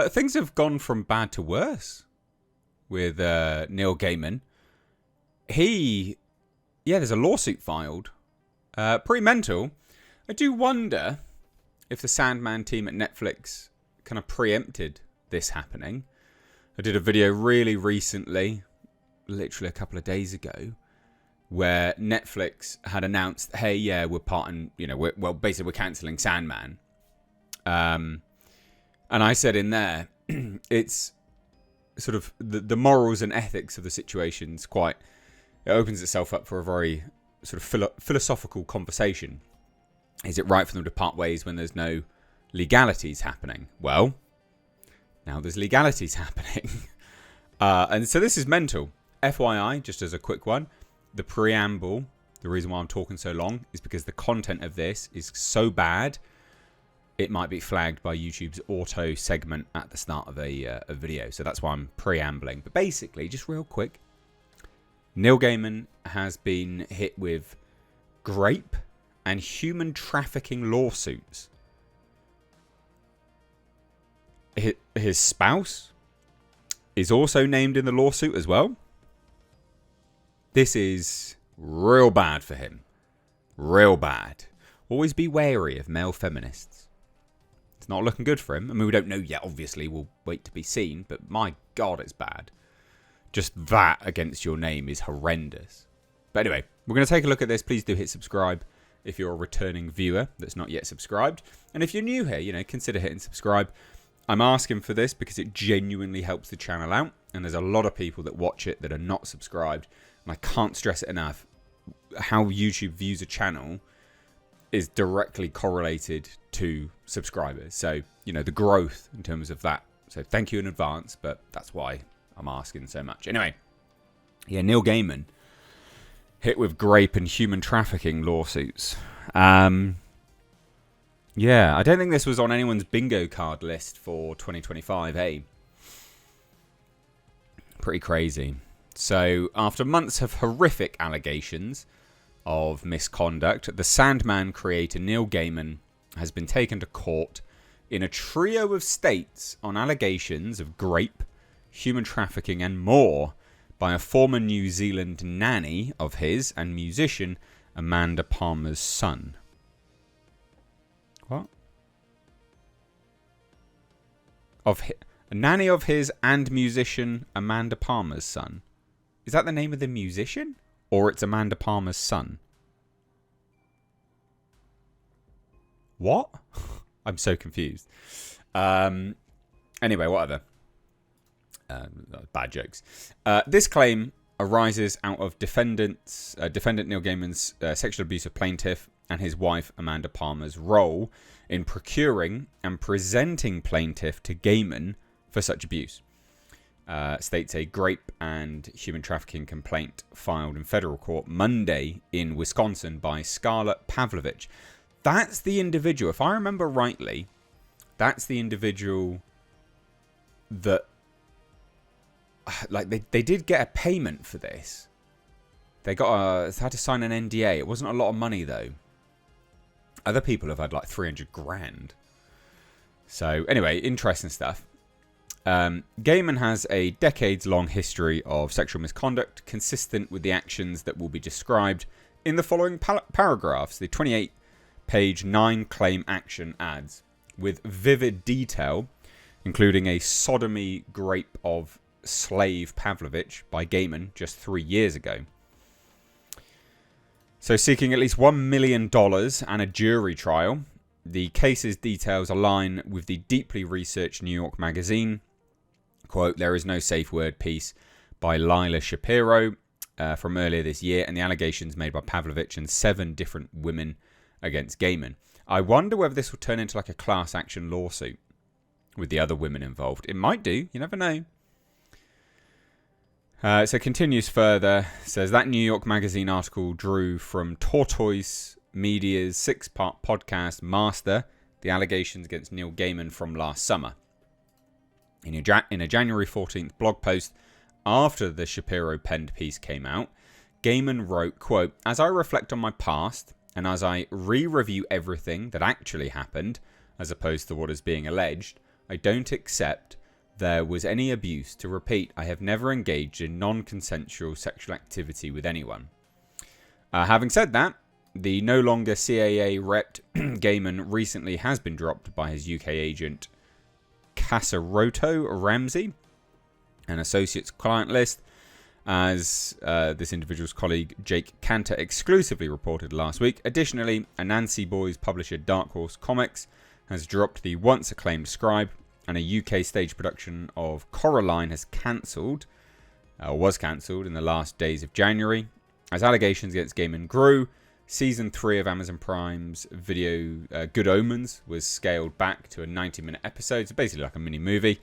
Things have gone from bad to worse with Neil Gaiman. There's a lawsuit filed. Pretty mental. I do wonder if the Sandman team at Netflix kind of preempted this happening. I did a video really recently, literally a couple of days ago, where Netflix had announced, hey, yeah, we're parting, we're cancelling Sandman. And I said in there, it's sort of the morals and ethics of the situation's it opens itself up for a very sort of philosophical conversation. Is it right for them to part ways when there's no legalities happening? Well, now there's legalities happening. And so this is mental. FYI, just as a quick one, the preamble, the reason why I'm talking so long is because the content of this is so bad, it might be flagged by YouTube's auto segment at the start of a video. So that's why I'm preambling. But basically, just real quick, Neil Gaiman has been hit with grape and human trafficking lawsuits. His spouse is also named in the lawsuit as well. This is real bad for him. Real bad. Always be wary of male feminists. It's not looking good for him. I mean, we don't know yet, obviously. We'll wait to be seen. But my God, it's bad. Just that against your name is horrendous. But anyway, we're going to take a look at this. Please do hit subscribe if you're a returning viewer that's not yet subscribed. And if you're new here, consider hitting subscribe. I'm asking for this because it genuinely helps the channel out. And there's a lot of people that watch it that are not subscribed. And I can't stress it enough. How YouTube views a channel is directly correlated to subscribers. So, the growth in terms of that. So thank you in advance, but that's why I'm asking so much. Anyway, Neil Gaiman hit with grape and human trafficking lawsuits. I don't think this was on anyone's bingo card list for 2025, hey? Pretty crazy. So, after months of horrific allegations of misconduct, the Sandman creator Neil Gaiman has been taken to court in a trio of states on allegations of grape, human trafficking and more by a former New Zealand nanny of his and musician Amanda Palmer's son. What? A nanny of his and musician Amanda Palmer's son. Is that the name of the musician? Or it's Amanda Palmer's son? What? I'm so confused. Anyway, whatever. Bad jokes. This claim arises out of defendant Neil Gaiman's sexual abuse of plaintiff and his wife Amanda Palmer's role in procuring and presenting plaintiff to Gaiman for such abuse. States a grape and human trafficking complaint filed in federal court Monday in Wisconsin by Scarlett Pavlovich. That's the individual, if I remember rightly, that's the individual that, like, they did get a payment for this. They had to sign an NDA. It wasn't a lot of money, though. Other people have had like 300 grand. So anyway, interesting stuff. Gaiman has a decades-long history of sexual misconduct consistent with the actions that will be described in the following paragraphs. The 28-page 9-claim action adds, with vivid detail, including a sodomy grape of slave Pavlovich by Gaiman just 3 years ago. So seeking at least $1 million and a jury trial. The case's details align with the deeply researched New York Magazine. Quote, "There is no safe word" piece by Lila Shapiro from earlier this year, and the allegations made by Pavlovich and 7 different women against Gaiman. I wonder whether this will turn into like a class action lawsuit with the other women involved. It might do. You never know. So continues further. Says that New York Magazine article drew from Tortoise Media's 6-part podcast, Master, the allegations against Neil Gaiman from last summer. In a January 14th blog post after the Shapiro penned piece came out, Gaiman wrote, quote, "As I reflect on my past and as I re-review everything that actually happened, as opposed to what is being alleged, I don't accept there was any abuse. To repeat, I have never engaged in non-consensual sexual activity with anyone. Having said that, the no longer CAA rep Gaiman recently has been dropped by his UK agent Casaroto Ramsey, an associate's client list, as this individual's colleague Jake Cantor exclusively reported last week. Additionally, Anansi Boys publisher Dark Horse Comics has dropped the once acclaimed Scribe, and a UK stage production of Coraline was cancelled in the last days of January. As allegations against Gaiman grew, Season 3 of Amazon Prime's video Good Omens was scaled back to a 90-minute episode, so basically like a mini-movie.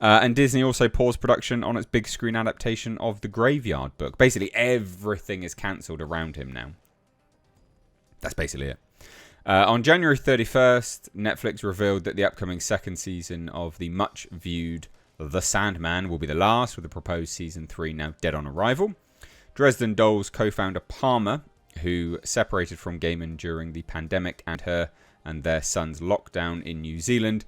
And Disney also paused production on its big screen adaptation of The Graveyard Book. Basically everything is cancelled around him now. That's basically it. On January 31st, Netflix revealed that the upcoming second season of the much-viewed The Sandman will be the last, with the proposed Season 3 now dead on arrival. Dresden Dolls co-founder Palmer, who separated from Gaiman during the pandemic and her and their son's lockdown in New Zealand,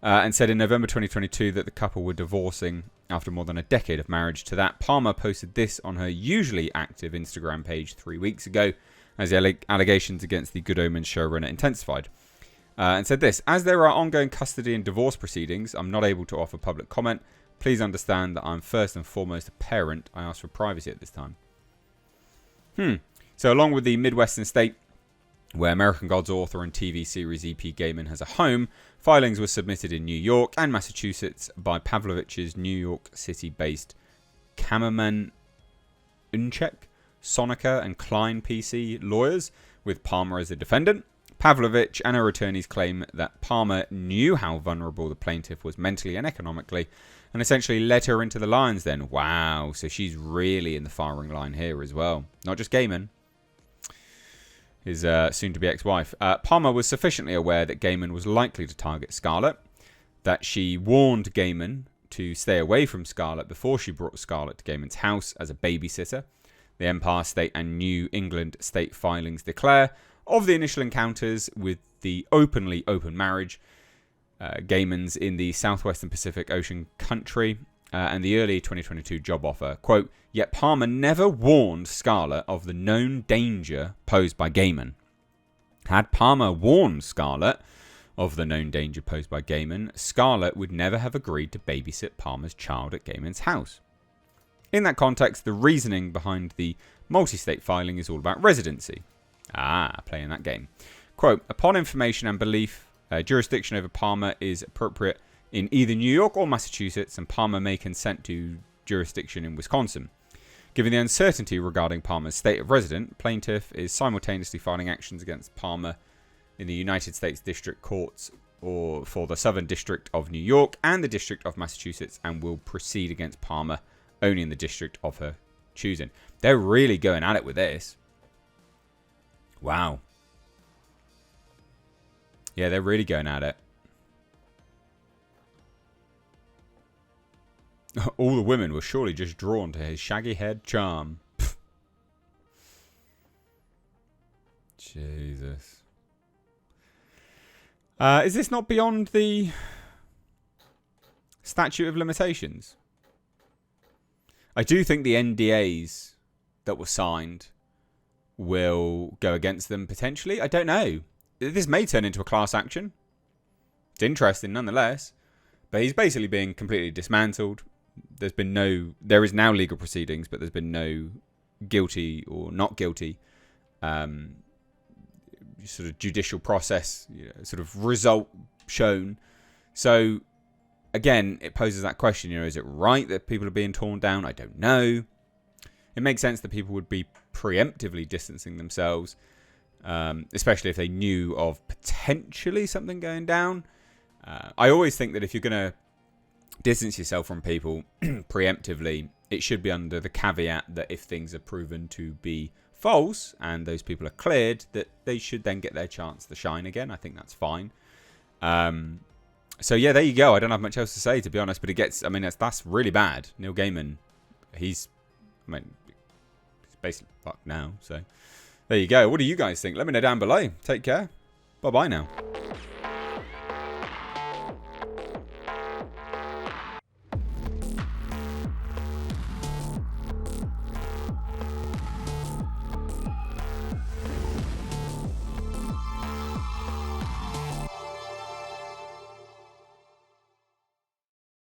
and said in November 2022 that the couple were divorcing after more than a decade of marriage. To that, Palmer posted this on her usually active Instagram page 3 weeks ago, as the allegations against the Good Omens showrunner intensified, and said this: "As there are ongoing custody and divorce proceedings, I'm not able to offer public comment. Please understand that I'm first and foremost a parent. I ask for privacy at this time." So along with the Midwestern state where American Gods author and TV series E.P. Gaiman has a home, filings were submitted in New York and Massachusetts by Pavlovich's New York City-based Kammerman Unchek, Sonica and Klein PC lawyers, with Palmer as a defendant. Pavlovich and her attorneys claim that Palmer knew how vulnerable the plaintiff was mentally and economically, and essentially led her into the lion's den. Wow, so she's really in the firing line here as well. Not just Gaiman, his soon-to-be ex-wife. Palmer was sufficiently aware that Gaiman was likely to target Scarlett, that she warned Gaiman to stay away from Scarlett before she brought Scarlett to Gaiman's house as a babysitter. The Empire State and New England State filings declare of the initial encounters with the openly open marriage, Gaiman's in the Southwestern Pacific Ocean country, and the early 2022 job offer. Quote, "Yet Palmer never warned Scarlett of the known danger posed by Gaiman. Had Palmer warned Scarlett of the known danger posed by Gaiman, Scarlett would never have agreed to babysit Palmer's child at Gaiman's house." In that context, the reasoning behind the multi-state filing is all about residency. Playing that game. Quote, "Upon information and belief, jurisdiction over Palmer is appropriate in either New York or Massachusetts, and Palmer may consent to jurisdiction in Wisconsin. Given the uncertainty regarding Palmer's state of residence, plaintiff is simultaneously filing actions against Palmer in the United States District Courts or for the Southern District of New York and the District of Massachusetts, and will proceed against Palmer only in the district of her choosing." They're really going at it with this. Wow. Yeah, they're really going at it. All the women were surely just drawn to his shaggy-haired charm. Jesus. Is this not beyond the statute of limitations? I do think the NDAs that were signed will go against them potentially. I don't know. This may turn into a class action. It's interesting nonetheless. But he's basically being completely dismantled. There is now legal proceedings, but there's been no guilty or not guilty sort of judicial process, sort of result shown. So again, it poses that question, is it right that people are being torn down? I don't know. It makes sense that people would be preemptively distancing themselves, especially if they knew of potentially something going down. I always think that if you're going to distance yourself from people preemptively, it should be under the caveat that if things are proven to be false and those people are cleared, that they should then get their chance to shine again. I think that's fine. So yeah, there you go. I don't have much else to say, to be honest, but that's really bad. Neil Gaiman, he's basically fucked now. So there you go. What do you guys think? Let me know down below. Take care. Bye bye now.